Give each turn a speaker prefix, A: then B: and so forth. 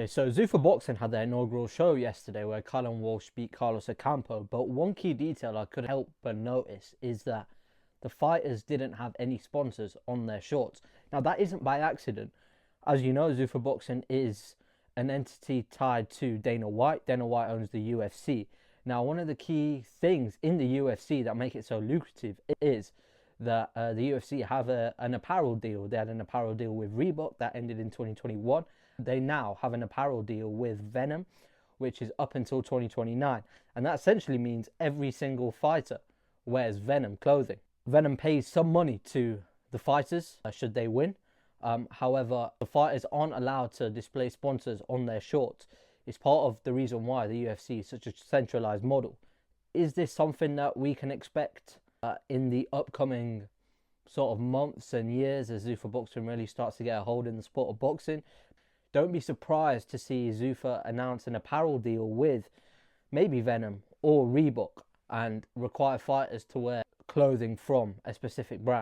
A: Okay, so Zuffa Boxing had their inaugural show yesterday where Kylan Walsh beat Carlos Ocampo, but one key detail I couldn't help but notice is that the fighters didn't have any sponsors on their shorts. Now, that isn't by accident. As you know, Zuffa Boxing is an entity tied to Dana White. Dana White owns the UFC. Now, one of the key things in the UFC that make it so lucrative is that the UFC have an apparel deal. They had an apparel deal with Reebok that ended in 2021. They now have an apparel deal with Venom, which is up until 2029. And that essentially means every single fighter wears Venom clothing. Venom pays some money to the fighters should they win. However, the fighters aren't allowed to display sponsors on their shorts. It's part of the reason why the UFC is such a centralized model. Is this something that we can expect in the upcoming sort of months and years as Zuffa Boxing really starts to get a hold in the sport of boxing? Don't be surprised to see Zuffa announce an apparel deal with maybe Venom or Reebok and require fighters to wear clothing from a specific brand.